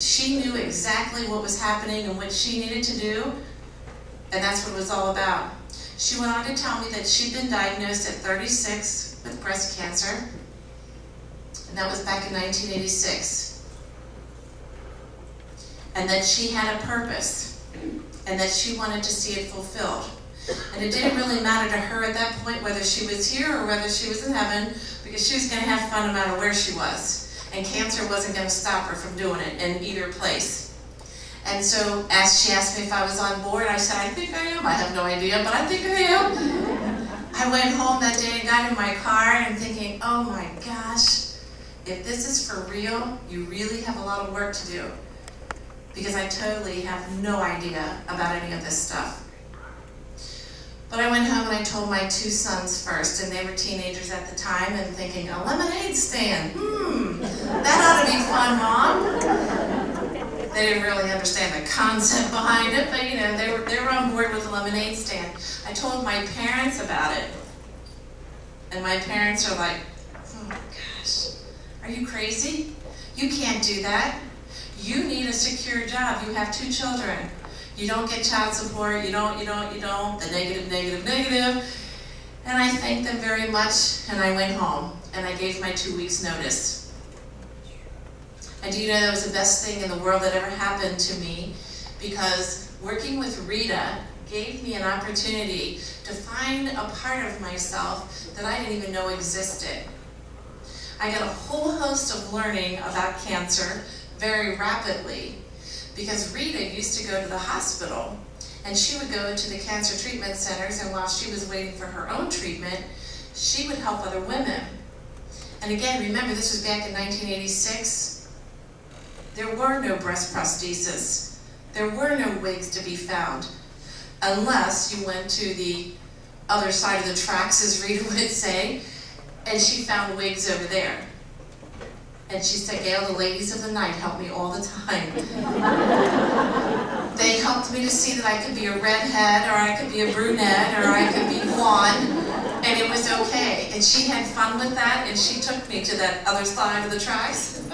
She knew exactly what was happening and what she needed to do, and that's what it was all about. She went on to tell me that she'd been diagnosed at 36 with breast cancer, and that was back in 1986. And that she had a purpose, and that she wanted to see it fulfilled. And it didn't really matter to her at that point whether she was here or whether she was in heaven, because she was going to have fun no matter where she was. And cancer wasn't going to stop her from doing it in either place. And so as she asked me if I was on board, I said, I think I am. I have no idea, but I think I am. I went home that day and got in my car and thinking, oh my gosh, if this is for real, you really have a lot of work to do. Because I totally have no idea about any of this stuff. But I went home and I told my two sons first, and they were teenagers at the time, and thinking, a lemonade stand, that ought to be fun, Mom. They didn't really understand the concept behind it, but you know, they were on board with the lemonade stand. I told my parents about it, and my parents are like, oh gosh, are you crazy? You can't do that. You need a secure job. You have 2 children. You don't get child support, you don't, the negative. And I thanked them very much, and I went home, and I gave my 2 weeks notice. And do you know that was the best thing in the world that ever happened to me, because working with Rita gave me an opportunity to find a part of myself that I didn't even know existed. I got a whole host of learning about cancer very rapidly, because Rita used to go to the hospital, and she would go to the cancer treatment centers, and while she was waiting for her own treatment, she would help other women. And again, remember, this was back in 1986. There were no breast prostheses. There were no wigs to be found, unless you went to the other side of the tracks, as Rita would say, and she found wigs over there. And she said, Gail, the ladies of the night help me all the time. They helped me to see that I could be a redhead, or I could be a brunette, or I could be blonde, and it was okay. And she had fun with that, and she took me to that other side of the tracks.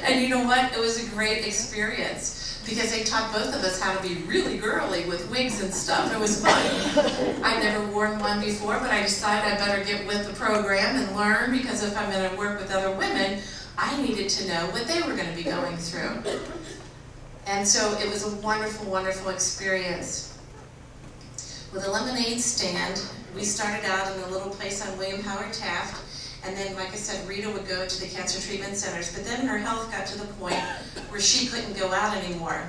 And you know what? It was a great experience, because they taught both of us how to be really girly with wigs and stuff. It was fun. I'd never worn one before, but I decided I better get with the program and learn, because if I'm going to work with other women, I needed to know what they were going to be going through. And so it was a wonderful, wonderful experience. With a lemonade stand, we started out in a little place on William Howard Taft, and then, like I said, Rita would go to the cancer treatment centers, but then her health got to the point where she couldn't go out anymore.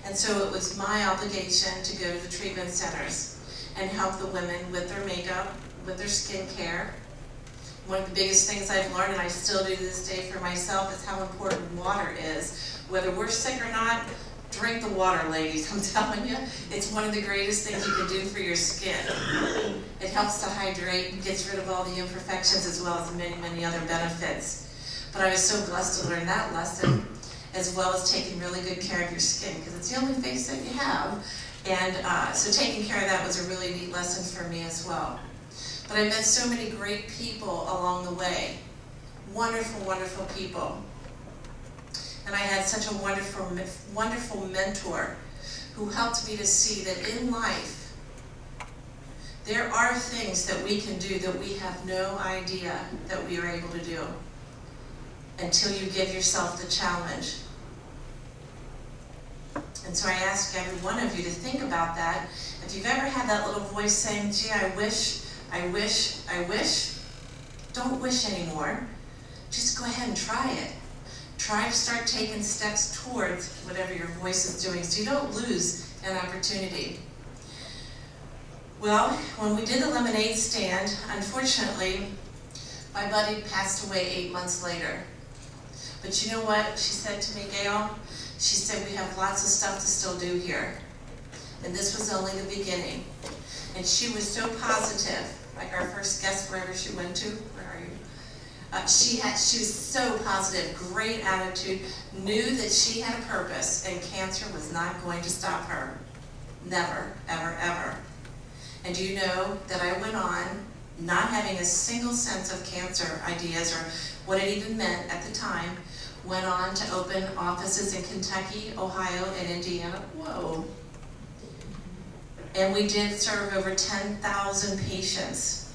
And so it was my obligation to go to the treatment centers and help the women with their makeup, with their skin care. One of the biggest things I've learned, and I still do to this day for myself, is how important water is. Whether we're sick or not, drink the water, ladies, I'm telling you. It's one of the greatest things you can do for your skin. It helps to hydrate and gets rid of all the imperfections, as well as many, many other benefits. But I was so blessed to learn that lesson, as well as taking really good care of your skin, because it's the only face that you have. And so taking care of that was a really neat lesson for me as well. But I met so many great people along the way. Wonderful, wonderful people. And I had such a wonderful, wonderful mentor who helped me to see that in life, there are things that we can do that we have no idea that we are able to do until you give yourself the challenge. And so I ask every one of you to think about that. If you've ever had that little voice saying, gee, I wish, don't wish anymore. Just go ahead and try it. Try to start taking steps towards whatever your voice is doing, so you don't lose an opportunity. Well, when we did the lemonade stand, unfortunately, my buddy passed away 8 months later. But you know what she said to me, Gail? She said, we have lots of stuff to still do here. And this was only the beginning. And she was so positive, like our first guest wherever she went to. Where are you? She was so positive, great attitude, knew that she had a purpose, and cancer was not going to stop her. Never, ever, ever. And do you know that I went on not having a single sense of cancer ideas or what it even meant at the time, went on to open offices in Kentucky, Ohio, and Indiana. Whoa. And we did serve over 10,000 patients.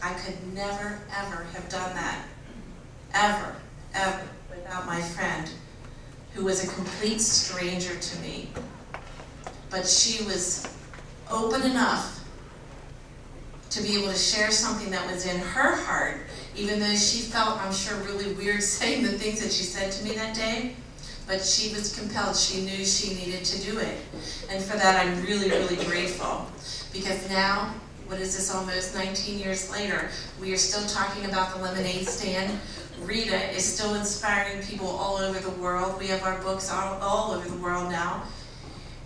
I could never, ever have done that. Ever, ever, without my friend, who was a complete stranger to me. But she was open enough to be able to share something that was in her heart, even though she felt, I'm sure, really weird saying the things that she said to me that day. But she was compelled. She knew she needed to do it. And for that, I'm really, really grateful. Because now, what is this, almost 19 years later, we are still talking about the lemonade stand. Rita is still inspiring people all over the world. We have our books all over the world now.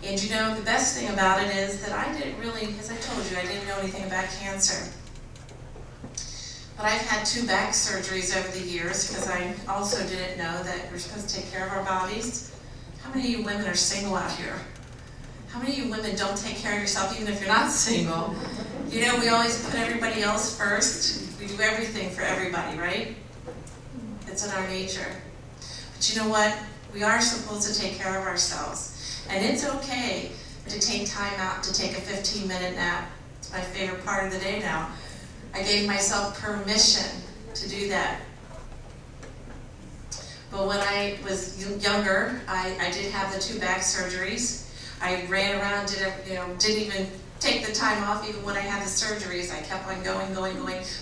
And you know, the best thing about it is that I didn't really, as I told you, I didn't know anything about cancer. But I've had 2 back surgeries over the years because I also didn't know that we're supposed to take care of our bodies. How many of you women are single out here? How many of you women don't take care of yourself even if you're not single? You know, we always put everybody else first. We do everything for everybody, right? It's in our nature. But you know what? We are supposed to take care of ourselves. And it's okay to take time out to take a 15-minute nap. It's my favorite part of the day now. I gave myself permission to do that. But when I was younger, I did have the 2 back surgeries. I ran around, didn't even take the time off even when I had the surgeries. I kept on going,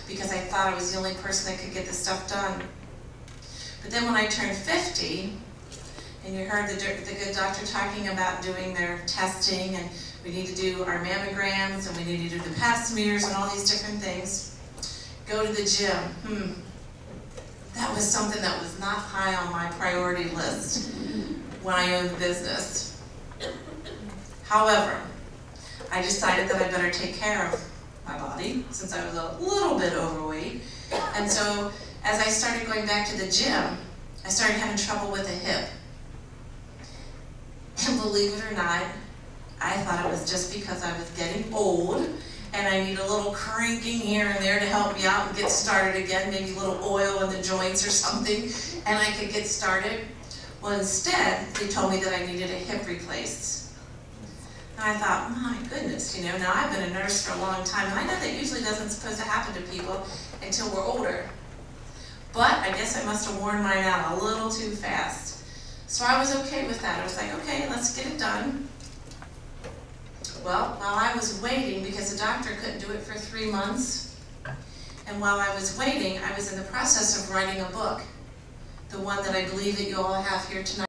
because I thought I was the only person that could get this stuff done. But then when I turned 50, and you heard the good doctor talking about doing their testing, and we need to do our mammograms, and we need to do the pap smears, and all these different things. Go to the gym. That was something that was not high on my priority list when I owned the business. However, I decided that I better take care of my body, since I was a little bit overweight. And so, as I started going back to the gym, I started having trouble with the hip. And believe it or not, I thought it was just because I was getting old and I need a little cranking here and there to help me out and get started again, maybe a little oil in the joints or something, and I could get started. Well, instead, they told me that I needed a hip replaced. And I thought, my goodness, now I've been a nurse for a long time, and I know that usually doesn't supposed to happen to people until we're older. But I guess I must have worn mine out a little too fast. So I was okay with that. I was like, okay, let's get it done. Well, while I was waiting, because the doctor couldn't do it for 3 months, and while I was waiting, I was in the process of writing a book, the one that I believe that you all have here tonight.